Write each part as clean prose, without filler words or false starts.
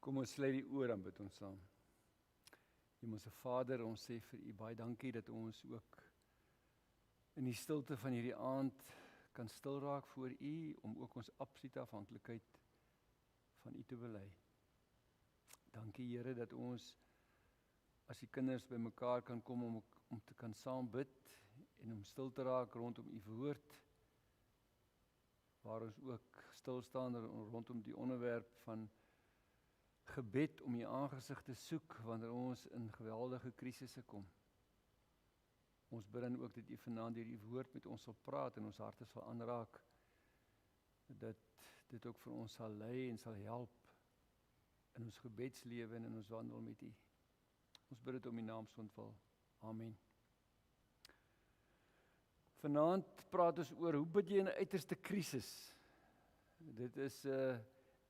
Kom ons sluit die oor en bid ons saam. Hemelse Vader, ons sê vir U baie dankie dat ons ook in die stilte van hierdie aand kan stil raak voor U om ook ons absolute afhanklikheid van U te bely. Dankie Here dat ons as die kinders bymekaar kan kom om te kan saam bid en om stil te raak rondom U woord, waar ons ook stil staan rondom die onderwerp van gebed om U aangesig te soek wanneer ons in geweldige krisisse kom. Ons bid dan ook dat U vanaand deur U woord met ons sal praat en ons harte sal aanraak, dat dit ook vir ons sal lei en sal help in ons gebedslewe en in ons wandel met U. Ons bid dit om U naam se ontwil. Amen. Vanaand praat ons oor hoe bid jy in 'n uiterste krisis. Dit is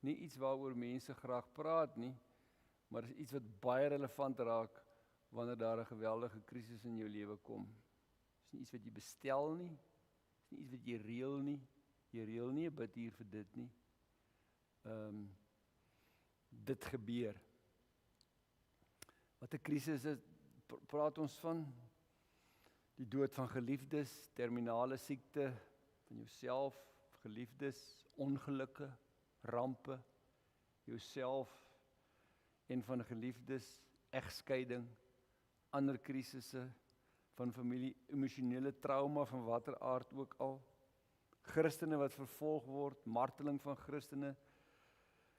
nie iets waaroor mense graag praat nie, maar is iets wat baie relevant raak wanneer daar 'n geweldige krisis in jou lewe kom. Dis nie iets wat jy bestel nie, dis nie iets wat jy reël nie. Jy reël nie 'n bid hier vir dit nie. Dit gebeur. Wat 'n krisis is, praat ons van? Die dood van geliefdes, terminale siekte van jouself, geliefdes, ongelukke, rampe, jouself en van geliefdes, egskeiding, ander krisisse van familie, emosionele trauma van watter aard ook al, Christene wat vervolg word, marteling van Christene,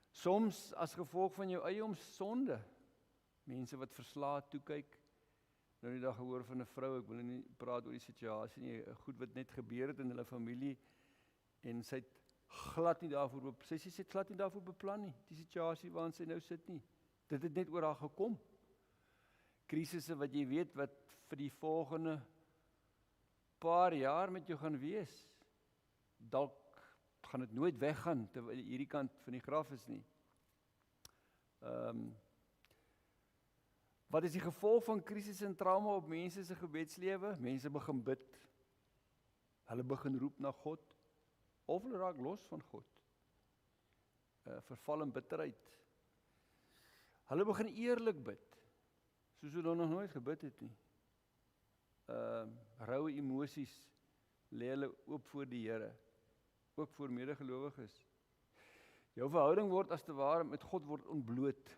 soms as gevolg van jou eie sonde, mense wat verslae toekyk. Nou die dag gehoor van 'n vrou, ek wil nie praat oor die situasie nie, goed wat net gebeur het in hulle familie, en sy het glad nie daarvoor, sy het glad nie daarvoor beplan nie, die situasie waarin sy nou sit nie. Dit het net oor haar gekom. Krisisse wat jy weet, wat vir die volgende paar jaar met jou gaan wees. Dalk gaan dit nooit weggaan, terwyl hierdie kant van die graf is nie. Wat is die gevolg van krisis en trauma op mense se gebedslewe? Mense begin bid. Hulle begin roep na God, of hulle raak los van God. Verval in bitterheid. Hulle begin eerlik bid, soos hulle nog nooit gebid het nie. Roue emosies lê hulle oop voor die Here, ook voor medegelowiges. Jou verhouding word as te ware met God word ontbloot.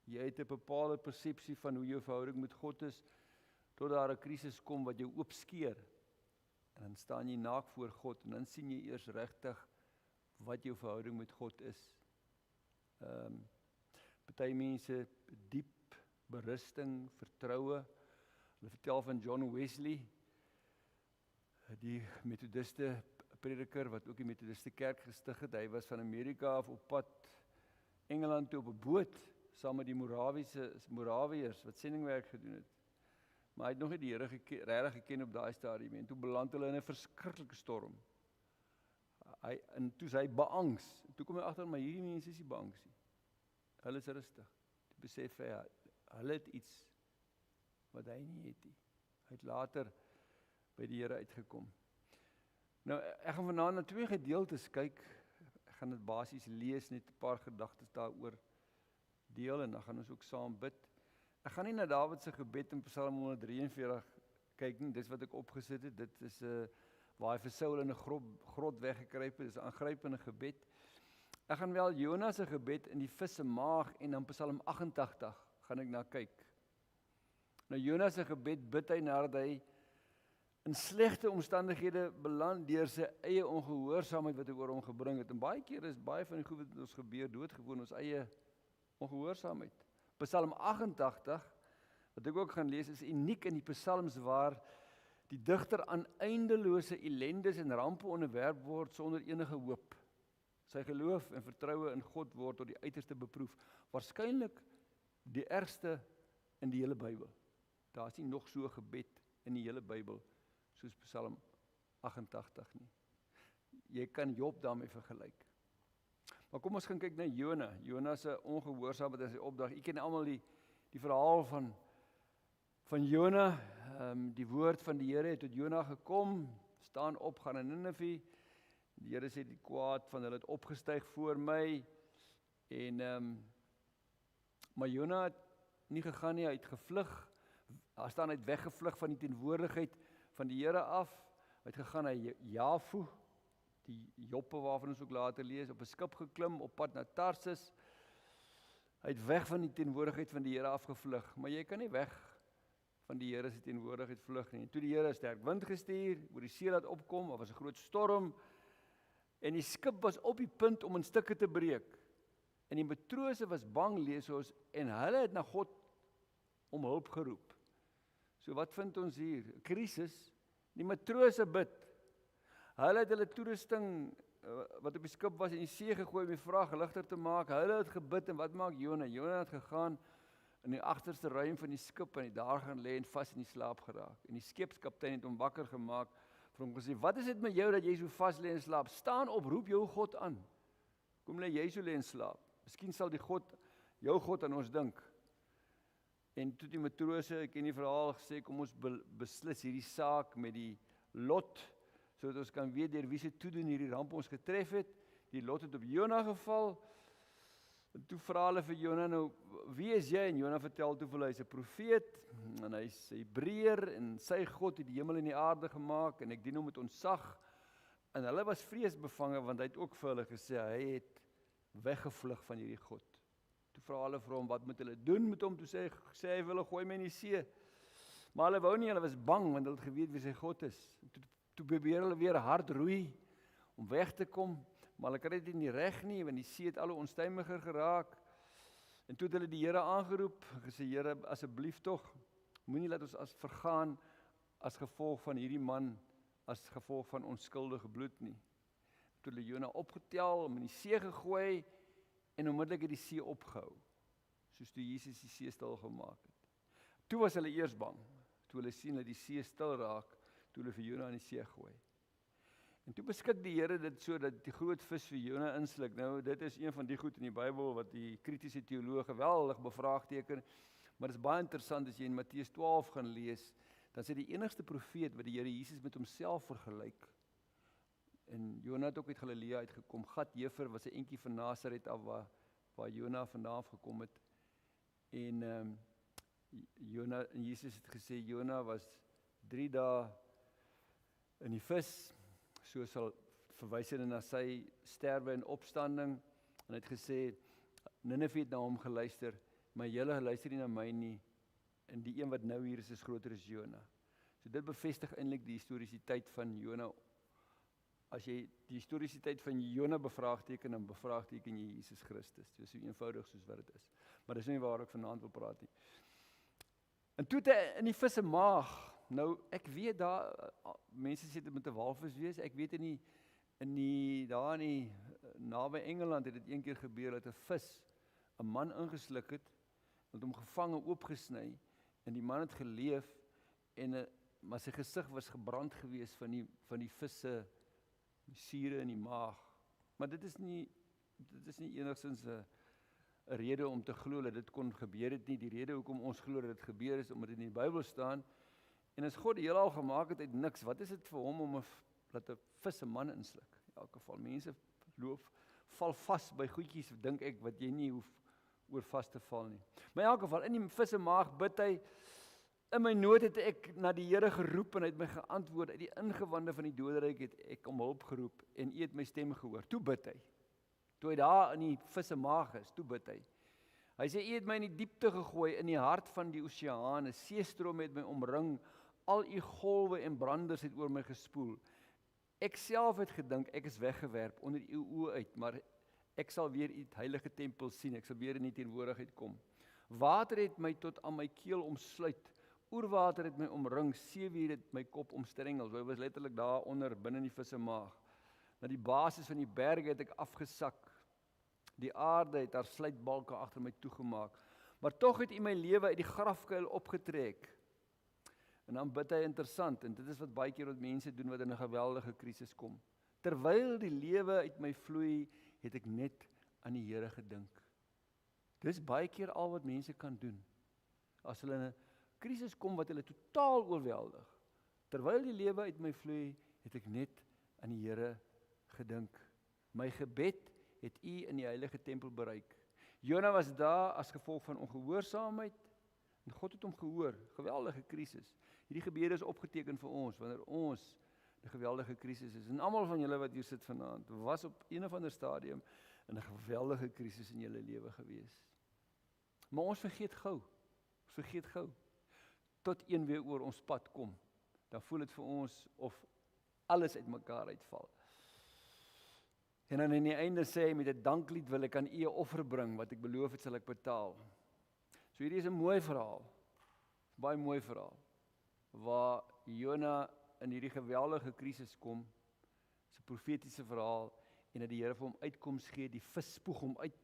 Jy het 'n bepaalde persepsie van hoe jou verhouding met God is, tot daar 'n krisis kom wat jou oopskeer. En dan staan jy naak voor God, en dan sien jy eers regtig wat jou verhouding met God is. Party mense diep berusting, vertroue. Hulle vertel van John Wesley, die methodiste prediker wat ook die methodiste kerk gestig het. Hy was van Amerika af op pad Engeland toe op 'n boot, saam met die Moraviërs wat sendingwerk gedoen het. Maar hy het nog nie die Here regtig geken op daai stadium, en toe beland hulle in 'n verskriklike storm. En toe is hy beangs. Toe kom hy agter, maar hierdie mense is nie beangs nie. Hulle is rustig. Toe besef hy, hulle het iets wat hy nie het nie. Hy het later by die Here uitgekom. Nou, ek gaan vanaand na 2 gedeeltes kyk. Ek gaan dit basies lees, net 'n paar gedagtes daaroor deel, en dan gaan ons ook saam bid. Ek gaan nie na Dawid se gebed in Psalm 143 kyk nie, dis wat ek opgesit het. Dit is waar hy vir Saul in 'n grot weggekruip het, dis 'n aangrypende gebed. Ek gaan wel Jonas se gebed in die vis se maag en dan Psalm 88 gaan ek na kyk. Nou Jonas se gebed bid hy nadat hy in slegte omstandighede beland deur sy eie ongehoorsaamheid wat hy oor hom gebring het. En baie keer is baie van die goed wat ons gebeur doodgewoon ons eie ongehoorsaamheid. Psalm 88, wat ek ook gaan lees, is uniek in die psalms waar die digter aan eindelose ellendes en rampe onderwerp word sonder enige hoop. Sy geloof en vertroue in God word tot die uiterste beproef. Waarskynlik die ergste in die hele Bybel. Daar is nie nog so 'n gebed in die hele Bybel soos Psalm 88 nie. Jy kan Job daarmee vergelyk. Maar kom ons gaan kyk na Jona. Jona se ongehoorsaamheid en sy opdrag. Jy ken almal die verhaal van Jona. Die woord van die Here het tot Jona gekom. Staan op, gaan na Ninive. Die Here sê die kwaad van hulle het opgestyg voor my. En Maar Jona het nie gegaan nie, hy het gevlug. Daar staan hy het weggevlug van die teenwoordigheid van die Here af. Hy het gegaan na Jafu, die Joppe waarvan ons ook later lees, op 'n skip geklim op pad na Tarsis. Hy het weg van die teenwoordigheid van die Here afgevlug, maar jy kan nie weg van die Here se teenwoordigheid vlug nie. En toe die Here 'n sterk wind gestuur, oor die see laat opkom, daar was 'n groot storm, en die skip was op die punt om in stukke te breek. En die matrose was bang, lees ons, en hulle het na God om hulp geroep. So wat vind ons hier? Krisis. Die matrose bid. Hulle het hulle toerusting wat op die skip was in die see gegooi om die vrag ligter te maak. Hulle het gebid, en wat maak Jona? Jona het gegaan in die agterste ruim van die skip en daar gaan lê en vas in die slaap geraak. En die skepskaptein het hom wakker gemaak, vir hom gesê, wat is dit met jou dat jy so vas lê en slaap? Staan op, roep jou God aan. Kom lê jy so lê en slaap. Miskien sal die God, jou God aan ons dink. En toe die matrose, ek ken die verhaal, gesê, kom ons beslis hierdie saak met die lot, sodat ons kan weet deur wie se toedoen hierdie ramp ons getref het. Die lot het op Jona geval. En toe vra hulle vir Jona, nou, wie is jy? En Jona vertel toe vir hulle, hy's 'n profeet, en hy's 'n Hebreër, en sy God het die hemel en die aarde gemaak, en ek dien hom met ontzag. En hulle was vreesbevange, want hy het ook vir hulle gesê, hy het weggevlug van hierdie God. Toe vra hulle vir hom, wat moet hulle doen met hom? Toe sê hy vir hulle, gooi my in die see. Maar hulle wou nie, hulle was bang, want hulle het geweet wie sy God is. Toe probeer hulle weer hard roei, om weg te kom, maar hulle kry dit nie reg nie, want die see het al hoe onstuimiger geraak. En toe het hulle die Here aangeroep, gesê, Here, asseblief tog, moenie laat ons as vergaan, as gevolg van hierdie man, as gevolg van onskuldige bloed nie. Toe hulle Jona opgetel, om in die see gegooi, en onmiddellik het die see opgehou, soos toe Jesus die see stil gemaak het. Toe was hulle eers bang, toe hulle sien dat die see stil raak, toe hulle vir Jona in die see gooi. En toe beskik die Here dit so, dat die groot vis vir Jona insluk. Nou, dit is een van die goed in die Bybel, wat die kritiese teoloog geweldig bevraagteken, maar dit is baie interessant, as jy in Matteus 12 gaan lees, dan sê die enigste profeet, wat die Here Jesus met homself vergelyk, en Jona het ook uit Galilea uitgekom, Gat-Jefer was 'n entjie van Nasaret af, waar Jona vandaan gekom het, en Jesus het gesê, Jona was 3 dae in die vis, so sal verwys hy na sy sterwe en opstanding, en hy het gesê, Nineve het na hom geluister, maar julle luister nie na my nie, en die een wat nou hier is groter as Jona. So dit bevestig eintlik die historisiteit van Jona. As jy die historisiteit van Jona bevraagteken, dan bevraagteken jy Jesus Christus. Dit is so eenvoudig soos wat dit is. Maar dis nie waar ek vanaand wil praat nie. En toe in die vis se maag, nou ek weet daar, mense sê dit moet 'n walvis wees, ek weet daar in die naby Engeland het dit een keer gebeur, dat 'n vis 'n man ingesluk het, het hom gevang en oopgesny, en die man het geleef, maar sy gesig was gebrand gewees van die vis se sure in die maag. Maar dit is nie enigstens 'n rede om te glo dat dit kon gebeur het nie. Die rede hoekom ons glo dat dit gebeur is, omdat dit in die Bybel staan. En as God die heelal gemaak het uit niks, wat is dit vir hom om dat 'n vis 'n man insluk? In elk geval, mense val vas by goedjies, dink ek, wat jy nie hoef oor vas te val nie. Maar in elk geval, in die vis se maag bid hy, in my nood het ek na die Here geroep, en hy het my geantwoord, uit die ingewande van die doderyk het ek om hulp geroep, en U het my stem gehoor. Toe bid hy. Toe hy daar in die vis se maag is, toe bid hy. Hy sê, U het my in die diepte gegooi, in die hart van die oseaan, 'n seestroom het my omring, al U golwe en branders het oor my gespoel. Ek self het gedink, ek is weggewerp onder U oë uit, maar ek sal weer U heilige tempel sien, ek sal weer in die teenwoordigheid kom. Water het my tot aan my keel omsluit, oerwater het my omring, seewier het my kop omstrengel. So hy was letterlik daar onder, binne in die vis se maag. Na die basis van die berge het ek afgesak. Die aarde het haar sluitbalke agter my toegemaak. Maar tog het U my lewe uit die grafkuil opgetrek. En dan bid hy interessant, en dit is wat baie keer wat mense doen wat in 'n geweldige krisis kom. Terwyl die lewe uit my vloei, het ek net aan die Here gedink. Dis baie keer al wat mense kan doen. As hulle in 'n krisis kom wat hulle totaal oorweldig. Terwyl die lewe uit my vloei, het ek net aan die Here gedink. My gebed het U in die heilige tempel bereik. Jona was daar as gevolg van ongehoorsaamheid, en God het hom gehoor, geweldige krisis. Hierdie gebeure is opgeteken vir ons, wanneer ons die geweldige krisis is. En almal van julle wat hier sit vanaand, was op een of ander stadium in 'n geweldige krisis in julle lewe gewees. Maar ons vergeet gou, tot een weer oor ons pad kom, dan voel dit vir ons of alles uitmekaar uitval. En dan in die einde sê hy, met 'n danklied wil ek aan U 'n offer bring, wat ek beloof het sal ek betaal. So hierdie is 'n mooi verhaal, baie mooi verhaal, waar Jona in hierdie geweldige krisis kom, is 'n profetiese verhaal, en dat die Here vir hom uitkoms gee, die vis spoeg hom uit,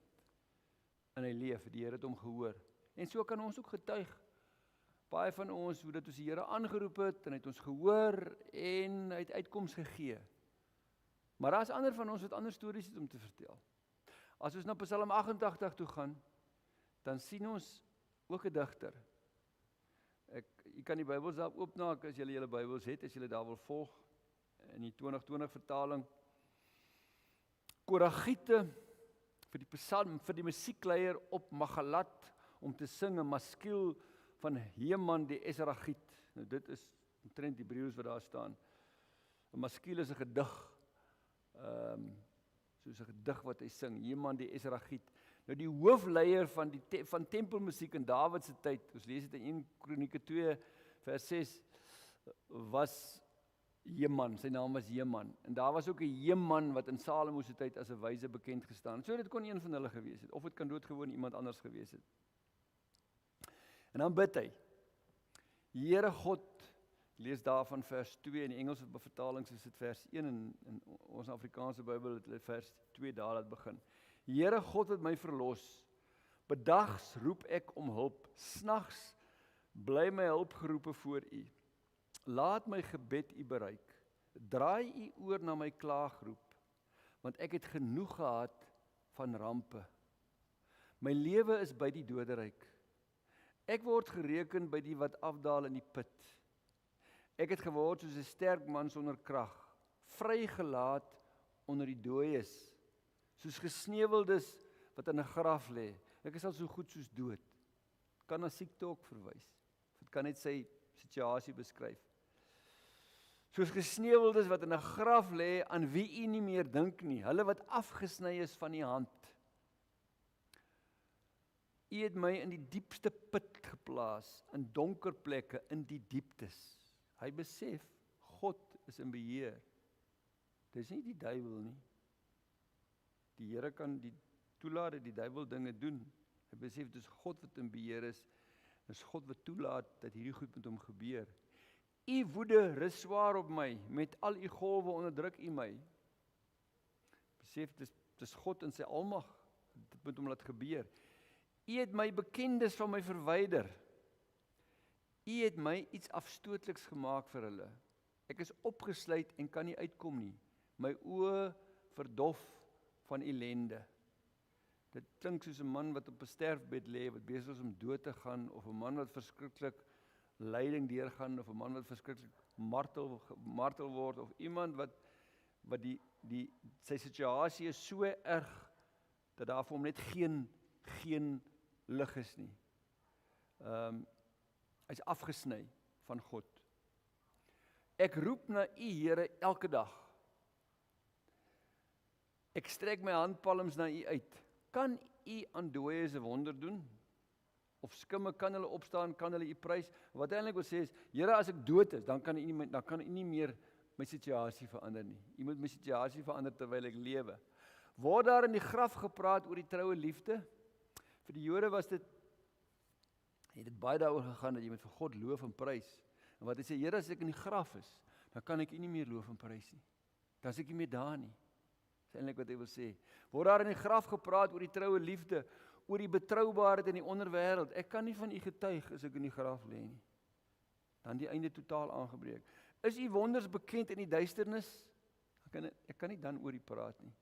en hy leef, die Here het hom gehoor. En so kan ons ook getuig, baie van ons, hoe dat ons die Here aangeroep het, en hy het ons gehoor, en hy het uitkoms gegee. Maar daar is ander van ons wat ander stories het om te vertel. As ons na Psalm 88 toe gaan, dan sien ons ook 'n digter. Jy kan die Bybels daar oopmaak as julle julle Bybels het, as julle daar wil volg, in die 2020 vertaling. Koragiete vir die psalm, vir die musiekleier op Magalat, om te sing 'n maskiel van Heman die Esragiet. Nou dit is omtrent die Hebreëus wat daar staan. 'n Maskiel is 'n gedig, soos 'n gedig wat hy sing, Heman die Esragiet. Nou die hoofleier van tempelmusiek in Dawid se tyd, ons lees dit in 1 Kronieke 2 vers 6, was Heman, sy naam was Heman. En daar was ook 'n Heman wat in Salomo se tyd as 'n wyse bekend gestaan. So dit kon een van hulle gewees het, of dit kan doodgewoon iemand anders gewees het. En dan bid hy, Here God, lees daarvan vers 2, in die Engelse vertalings is dit vers 1, in ons Afrikaanse Bybel het hulle vers 2 daar laat begin. Here God het my verlos, bedags roep ek om hulp, snags bly my hulp geroepe voor U. Laat my gebed U bereik, draai U oor na my klaagroep, want ek het genoeg gehad van rampe. My lewe is by die doderyk. Ek word gereken by die wat afdaal in die put. Ek het geword soos 'n sterk man sonder krag, vrygelaat onder die dooies, soos gesneuweldes wat in 'n graf lê. Ek is al so goed soos dood. Kan na siekte ook verwys. Dit kan net sy situasie beskryf. Soos gesneuweldes wat in 'n graf lê, aan wie U nie meer dink nie, hulle wat afgesny is van die hand. U het my in die diepste put geplaas, in donker plekke, in die dieptes. Hy besef, God is in beheer. Dis nie die duiwel nie. Die Here kan die toelaat dat die duiwel dinge doen. Hy besef, dis God wat in beheer is, dis God wat toelaat dat hierdie goed met hom gebeur. U woede rus swaar op my, met al U golwe onderdruk U my. Besef, dis God in sy almag, dit moet hom laat gebeur. U het my bekendes van my verwyder. U het my iets afstootliks gemaak vir hulle. Ek is opgesluit en kan nie uitkom nie. My oë verdof van ellende. Dit klink soos 'n man wat op 'n sterfbed lê, wat besig is om dood te gaan, of 'n man wat verskriklik lyding deurgaan, of 'n man wat verskriklik martel word, of iemand wat sy situasie is so erg, dat daar vir hom net geen lig is nie. Hy's afgesny van God. Ek roep na U, Here, elke dag. Ek strek my handpalms na U uit. Kan U aan dooies 'n wonder doen? Of skimme, kan hulle opstaan, kan hulle U prys? Wat hy eintlik wil sê is, Here, as ek dood is, dan kan U nie meer my situasie verander nie. U moet my situasie verander terwyl ek lewe. Word daar in die graf gepraat oor die troue liefde? Vir die Jode was dit, het dit baie daaroor gegaan dat jy moet vir God loof en prys. En wat hy sê, Here, as ek in die graf is, dan kan ek U nie meer loof en prys nie. Dan is ek nie meer daar nie. Dis eintlik wat hy wil sê. Word daar in die graf gepraat oor die troue liefde, oor die betroubaarheid in die onderwêreld. Ek kan nie van U getuig as ek in die graf lê nie. Dan die einde totaal aangebreek. Is U wonders bekend in die duisternis? Ek kan nie dan oor U praat nie.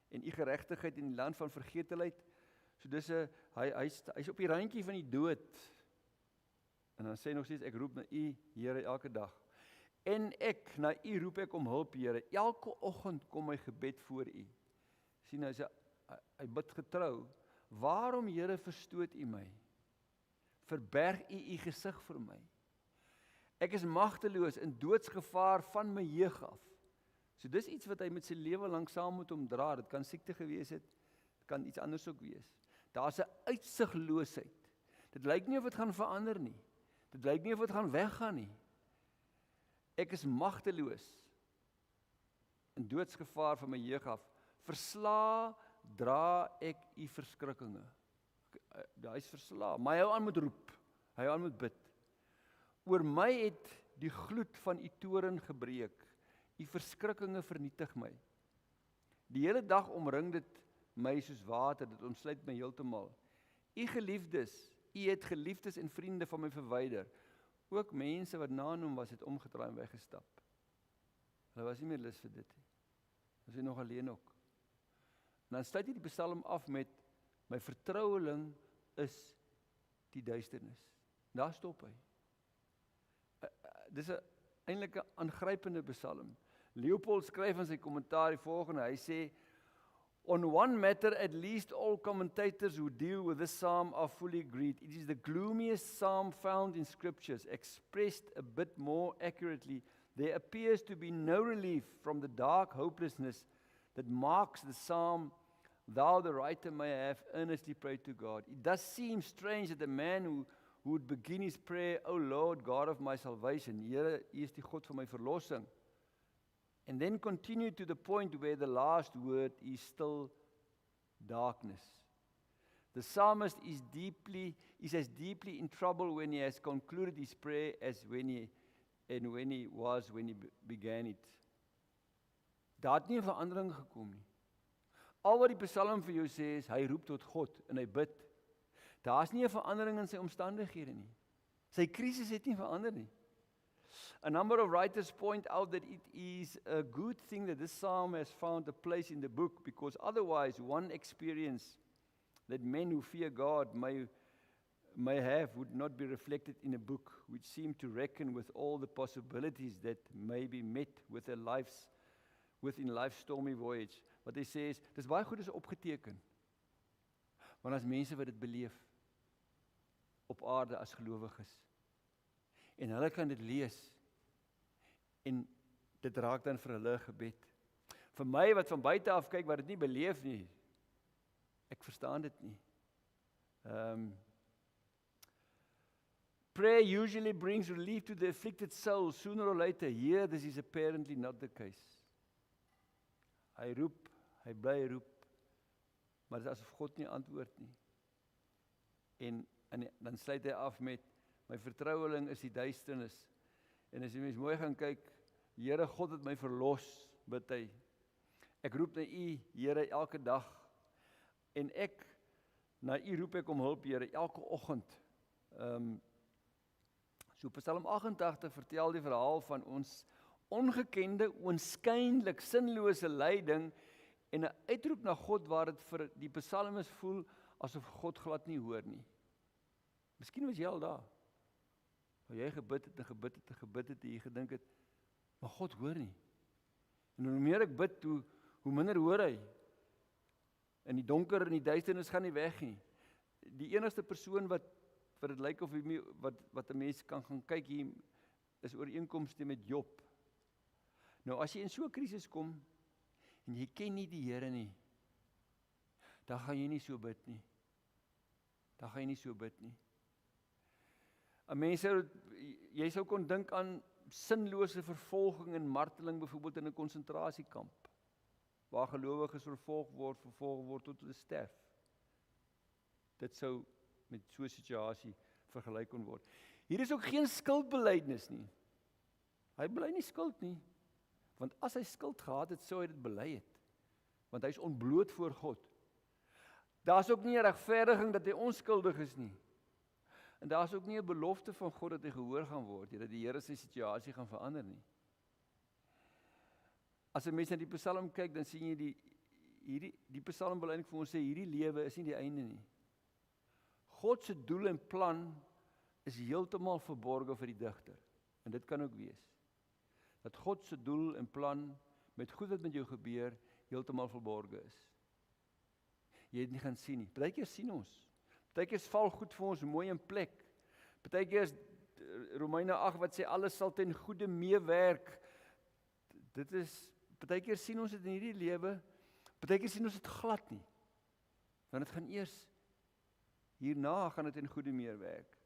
En U geregtigheid in die land van vergetelheid. So dis hy's op die randjie van die dood. En dan sê hy nog steeds, ek roep na U, Here, elke dag. En ek, na U roep ek om hulp, Here. Elke oggend kom my gebed voor U. Sien, hy bid getrou. Waarom, Here, verstoot U my? Verberg U gesig vir my? Ek is magteloos in doodsgevaar van my jeug af. So dis iets wat hy met sy lewe lank saam moet hom dra. Dit kan siekte gewees het, dit kan iets anders ook wees. Daar's 'n uitsigloosheid. Dit lyk nie of dit gaan verander nie. Dit lyk nie of dit gaan weggaan nie. Ek is magteloos in doodsgevaar van my jeug af. Versla dra ek U verskrikkinge. Hy is versla, maar hy hou aan met roep. Hy hou aan met bid. Oor my het die gloed van U toorn gebreek. U verskrikkinge vernietig my. Die hele dag omring dit my soos water, dit omsluit my heeltemal. U geliefdes, U het geliefdes en vriende van my verwyder. Ook mense wat na hom was, het omgedraai en weggestap. Hulle was nie meer lus vir dit nie. Was hy nog alleen ook. En dan sluit hy die Psalm af met, my vertroueling is die duisternis. Daar stop hy. Dis eintlik 'n aangrypende Psalm. Leopold skryf in sy kommentaar die volgende, hy sê, on one matter at least all commentators who deal with this psalm are fully agreed. It is the gloomiest psalm found in scriptures. Expressed a bit more accurately, there appears to be no relief from the dark hopelessness that marks the psalm, thou the writer may have earnestly prayed to God. It does seem strange that a man who would begin his prayer, O Lord, God of my salvation, Here, U is die God van my verlossing, and then continue to the point where the last word is still darkness. The psalmist is as deeply in trouble when he has concluded his prayer as when he began it. Daar het nie 'n verandering gekom nie. Al wat die Psalm vir jou sê is, hy roep tot God en hy bid. Daar's nie 'n verandering in sy omstandighede nie. Sy krisis het nie verander nie. A number of writers point out that it is a good thing that this psalm has found a place in the book, because otherwise one experience that men who fear God may have would not be reflected in a book which seemed to reckon with all the possibilities that may be met within life's stormy voyage. Wat hy sê is, dis baie goed is opgeteken. Want as mense wat dit beleef op aarde as gelowiges. En hulle kan dit lees en dit raak dan vir hulle gebed. Vir my wat van buite af kyk wat dit nie beleef nie, ek verstaan dit nie. Prayer usually brings relief to the afflicted soul sooner or later. Here this is apparently not the case. Hy roep, hy bly roep, maar dit is asof God nie antwoord nie. En dan sluit hy af met, my vertroueling is die duisternis. En as jy mens mooi gaan kyk, Here God het my verlos, bid hy. Ek roep na U, Here, elke dag. En na U roep ek om hulp, Here, elke oggend. So Psalm 88 vertel die verhaal van ons ongekende, oënskynlik sinlose lyding en 'n uitroep na God waar dit vir die psalmis voel asof God glad nie hoor nie. Miskien was jy al daar. Waar jy gebid het en gebid het en gebid het en jy gedink het, maar God hoor nie. En hoe meer ek bid, hoe minder hoor hy. En die donker en die duisternis gaan nie weg nie. Die enigste persoon wat dit lyk of wat 'n mens kan gaan kyk hier, is ooreenkomste met Job. Nou as jy in so 'n krisis kom, en jy ken nie die Here nie, dan gaan jy nie so bid nie. Jy sou kon dink aan sinlose vervolging en marteling, byvoorbeeld in 'n konsentrasiekamp, waar gelowiges vervolg word tot hulle sterf. Dit sou met so 'n situasie vergelyk kon word. Hier is ook geen skuldbelydenis nie. Hy bely nie skuld nie. Want as hy skuld gehad het, sou hy dit bely het. Want hy is ontbloot voor God. Daar's ook nie 'n regverdiging dat hy onskuldig is nie. En daar's ook nie 'n belofte van God dat hy gehoor gaan word, dat die Here sy situasie gaan verander nie. As 'n mens na die Psalm kyk, dan sien jy die Psalm wil eintlik vir ons sê, hierdie lewe is nie die einde nie. God se doel en plan is heeltemal verborge vir die digter. En dit kan ook wees. Dat God se doel en plan met goed wat met jou gebeur, heeltemal verborge is. jy het nie gaan sien nie. Partykeer sien ons. Partykeer val goed vir ons mooi in plek. Partykeer is Romeine 8 wat sê alles sal ten goeie meewerk. Dit is, partykeer sien ons dit in hierdie lewe, partykeer sien ons dit glad nie. Want dit gaan eers, hierna gaan dit ten goeie meewerk.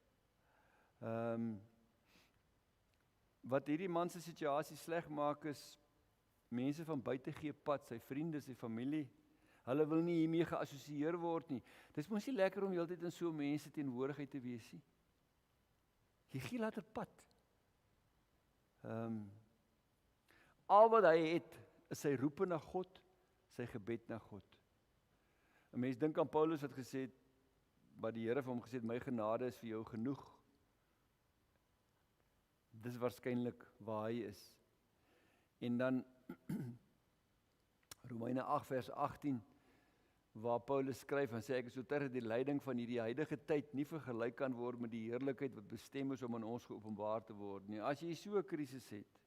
Wat hierdie man se situasie sleg maak is, mense van buite gee pad, sy vriende, sy familie, hulle wil nie hiermee geassosieer word nie. Dis mos nie lekker om heeltyd in so mense teenwoordigheid te wees nie. Jy gee later pad. Al wat hy het, is sy roepe na God, sy gebed na God. 'n Mens dink aan Paulus wat gesê het, wat die Here vir hom gesê het, my genade is vir jou genoeg. Dis waarskynlik waar hy is. En dan Romeine 8 vers 18, waar Paulus skryf en sê, ek is oortuig dat die lyding van hierdie huidige tyd nie vergelyk kan word met die heerlikheid wat bestem is om aan ons geopenbaar te word nie. As jy so 'n krisis het,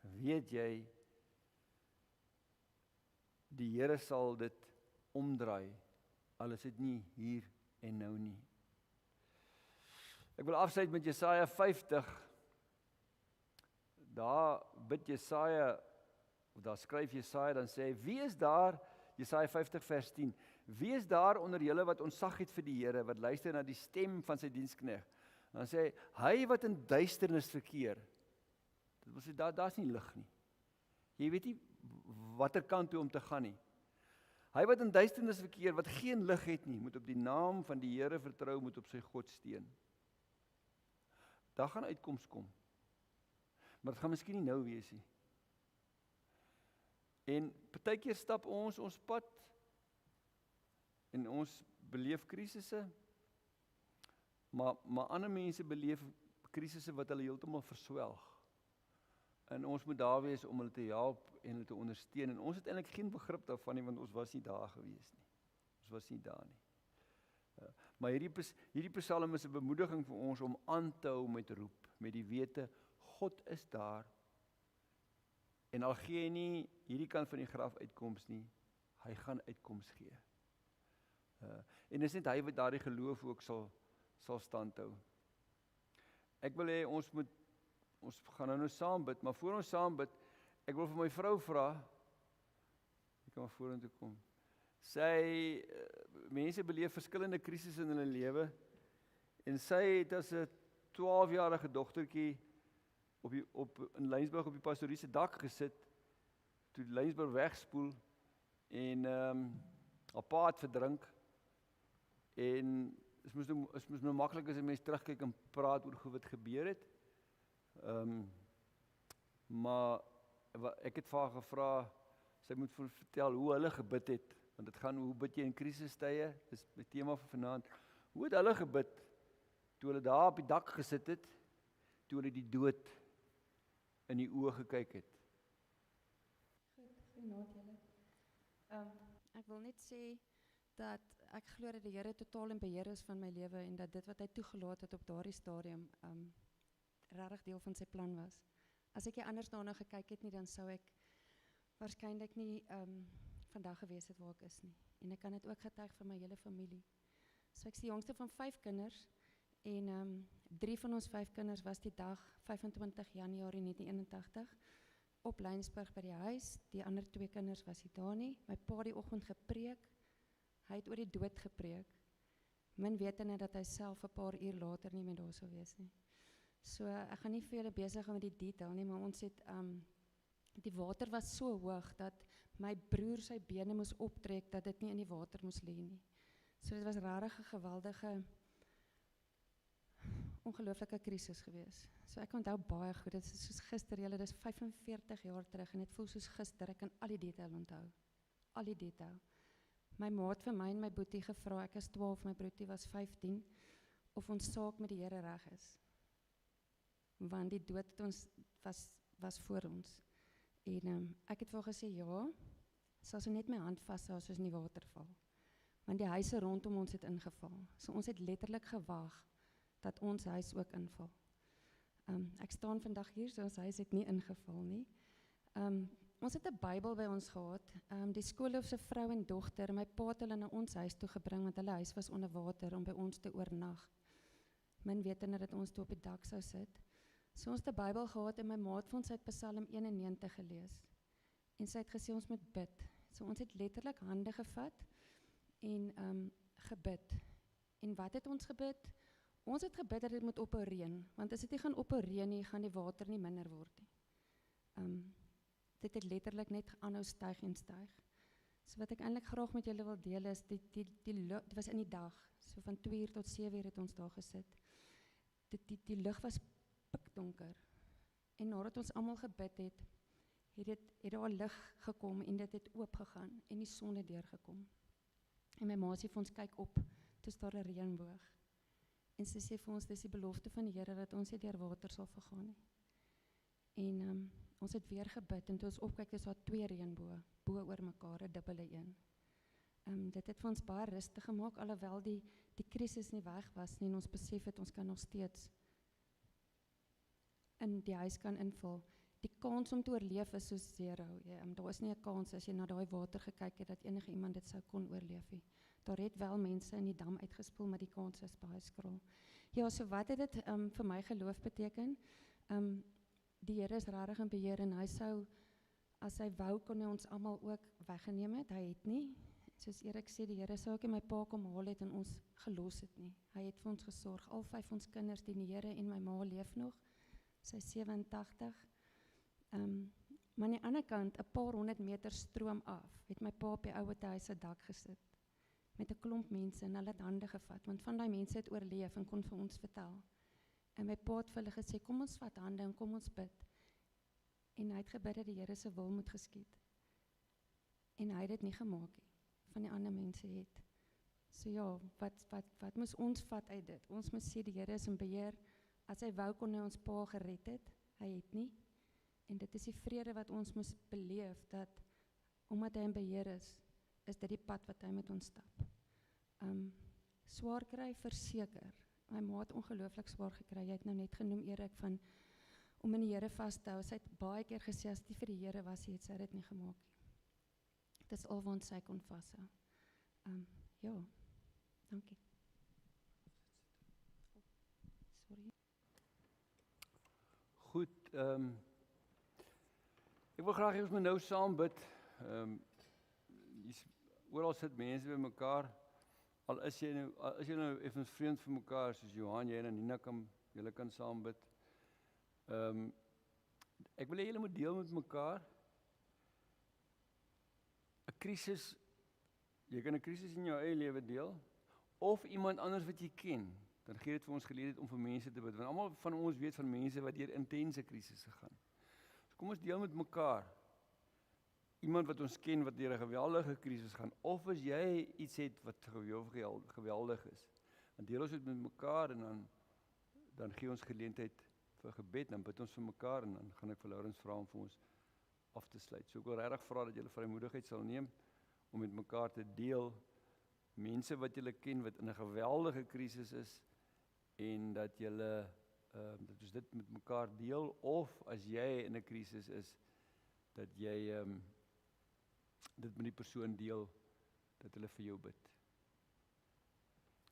dan weet jy, die Here sal dit omdraai, al is dit nie hier en nou nie. Ek wil afsluit met Jesaja 50. Daar bid Jesaja, of daar skryf Jesaja, dan sê hy, wie is daar, Jesaja 50 vers 10, wie is daar onder julle wat ontzag het vir die Here, wat luister na die stem van sy diensknegt? Dan sê hy wat in duisternis verkeer, dit wil sê, daar's nie lig nie. Jy weet nie watter kant toe om te gaan nie. Hy wat in duisternis verkeer, wat geen lig het nie, moet op die naam van die Here vertrou, moet op sy God steun. Daar gaan uitkoms kom. Maar dit gaan miskien nie nou wees nie. En partykeer stap ons pad, en ons beleef krisisse, maar ander mense beleef krisisse wat hulle heeltemal verswelg. En ons moet daar wees om hulle te help en hulle te ondersteun. En ons het eintlik geen begrip daarvan nie, want ons was nie daar gewees nie. Ons was nie daar nie. Maar hierdie psalm is 'n bemoediging vir ons om aan te hou met roep, met die wete, God is daar. En al gee hy nie hierdie kant van die graf uitkoms nie, hy gaan uitkoms gee. En dis net hy wat daardie geloof ook sal standhou. Ek wil hê ons gaan nou saam bid, maar voor ons saam bid, ek wil vir my vrou vra, ek kan maar vorentoe kom. Sy, mense beleef verskillende krisisse in hulle lewe, en sy het as 'n 12-jarige dogtertjie in Lensburg op die pastorie se dak gesit, toe die Lensburg wegspoel, en haar pa het verdrink, en het moes nou maklik as 'n mens terugkyk en praat oor wat gebeur het, maar ek het vir haar gevra, sy moet vertel hoe hulle gebid het, want dit gaan hoe bid jy in krisistye, dis die tema van vanaand, hoe het hulle gebid, toe hulle daar op die dak gesit het, toe hulle die dood in die oë gekyk het. Goeienaand julle. Ek wil net sê dat ek glo dat die Here totaal in beheer is van my lewe en dat dit wat hy toegelaat het op daardie stadium regtig deel van sy plan was. As ek nie anders daarna gekyk het nie, dan sou ek waarskynlik nie vandag gewees het waar ek is nie. En ek kan dit ook getuig vir my hele familie. So ek is die jongste van 5 kinders en 3 van ons 5 kinders was die dag 25 Januarie 1981 op Lensburg by die huis. Die ander 2 kinders was nie daar nie. My pa die oggend gepreek. Hy het oor die dood gepreek. Min wetende dat hy self 'n paar uur later nie meer daar sou wees nie. So ek gaan nie vir julle besig met die detail nie, maar ons het die water was so hoog dat my broer sy bene moes optrek dat dit nie in die water moes lê nie. So dit was regtig 'n geweldige ongelooflike krisis gewees. So ek onthou baie goed, dit is soos gister, julle, dis 45 jaar terug en dit voel soos gister, ek kan al die detail onthou. Al die detail. My ma het vir my en my boetie gevra, ek is 12, my broertjie was 15, of ons saak met die Here reg is. Want die dood het ons was voor ons. En ek het vir haar gesê, ja, sal sy net my hand vashou as ons in die water val. Want die huise rondom ons het ingeval. So ons het letterlik gewag dat ons huis ook inval. Ek staan vandag hier, so ons huis het nie ingeval nie. Ons het 'n Bybel by ons gehad. Die skoolhoof se vrou en dogter, my pa het hulle na ons huis toe gebring want hulle huis was onder water om by ons te oornag. Min wetende dat ons toe op die dak sou sit. So ons het 'n Bybel gehad en my ma het vir ons uit Psalm 91 gelees. En sy het gesê ons moet bid. So ons het letterlik hande gevat en gebid. En wat het ons gebid? Ons het gebid dat dit moet ophou reën, want as dit nie gaan ophou reën nie, gaan die water nie minder word nie. Dit het letterlik net aanhou styg en styg. So wat ek eintlik graag met julle wil deel is, dit was in die dag, so van 2 uur tot 7 uur het ons daar gesit. Die lug was pikdonker. En nadat ons almal gebid het, het daar lig gekom en dit het oopgegaan en die son het deurgekom. En my ma sê vir ons, kyk op, toe is daar 'n reënboog. En sy sê vir ons, dis die belofte van die Here dat ons nie deur water sal vergaan nie. En ons het weer gebid en toe ons opkyk, is daar 2 reënboë bo oor mekaar, 'n dubbele een. Dit het vir ons baie rustig gemaak, alhoewel die krisis nie weg was nie en ons besef het ons kan nog steeds in die huis kan invul. Die kans om te oorleef is soos 0. Daar is nie 'n kans as jy na daai water gekyk het dat enige iemand dit sou kon oorleef nie. Daar het wel mense in die dam uitgespoel, maar die kans is baie skraal. Ja, so wat het dit vir my geloof beteken? Die Here is regtig in beheer en hy sou, as hy wou, kon hy ons almal ook weggeneem het. Hy het nie. Soos Erik sê, die Here sou ook in my pa kom haal het en ons gelos het nie. Hy het vir ons gesorg. Al 5 ons kinders, die Here en my ma leef nog. Sy is 87. Maar aan die ander kant, 'n paar 100 meter stroom af, het my pa op die ouete huis se dak gesit. Met 'n klomp mense en hulle het hande gevat, want van daai mense het oorleef en kon vir ons vertel. En my pa het vir hulle gesê, kom ons vat hande en kom ons bid. En hy het gebid dat die Here se wil moet geskied. En hy het dit nie gemaak nie, van die ander mense het. So ja, wat moes ons vat uit dit? Ons moes sê die Here is in beheer. As hy wou kon hy ons pa gered het, hy het nie. En dit is die vrede wat ons moes beleef, dat omdat hy in beheer is dit die pad wat hy met ons stap. Swaar kry, verseker. My ma het ongelooflik swaar gekry. Jy het nou net genoem, Erik, van om in die Here vas te hou. Sy het baie keer gesê, as die vir die Here was, het sy dit nie gemaak nie. Dit is al wat sy kon vashou. Ja, dankie. Sorry. Goed, ek wil graag hê ons moet nou saam bid. Oral sit mense by mekaar. Al is jy nou effens vreemd vir mekaar, soos Johan, jy en Nina julle kan saam bid. Ek wil hê julle moet deel met mekaar. 'n Krisis, jy kan 'n krisis in jou eie lewe deel, of iemand anders wat jy ken, dan gee dit vir ons geleentheid om vir mense te bid, want almal van ons weet van mense wat deur intense krisisse gaan. So kom ons deel met mekaar. Iemand wat ons ken wat deur 'n geweldige krisis gaan, of as jy iets het wat geweldig is, dan deel ons dit met mekaar en dan gee ons geleentheid vir gebed, dan bid ons vir mekaar en dan gaan ek vir Laurens vra om vir ons af te sluit. So ek wil regtig vra dat julle vrymoedigheid sal neem om met mekaar te deel, mense wat julle ken wat in 'n geweldige krisis is, en dat julle dat ons dit met mekaar deel, of as jy in 'n krisis is, dat jy dit met die persoon deel, dat hulle vir jou bid.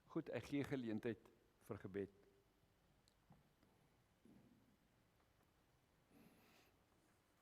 Goed, ek gee geleentheid vir gebed.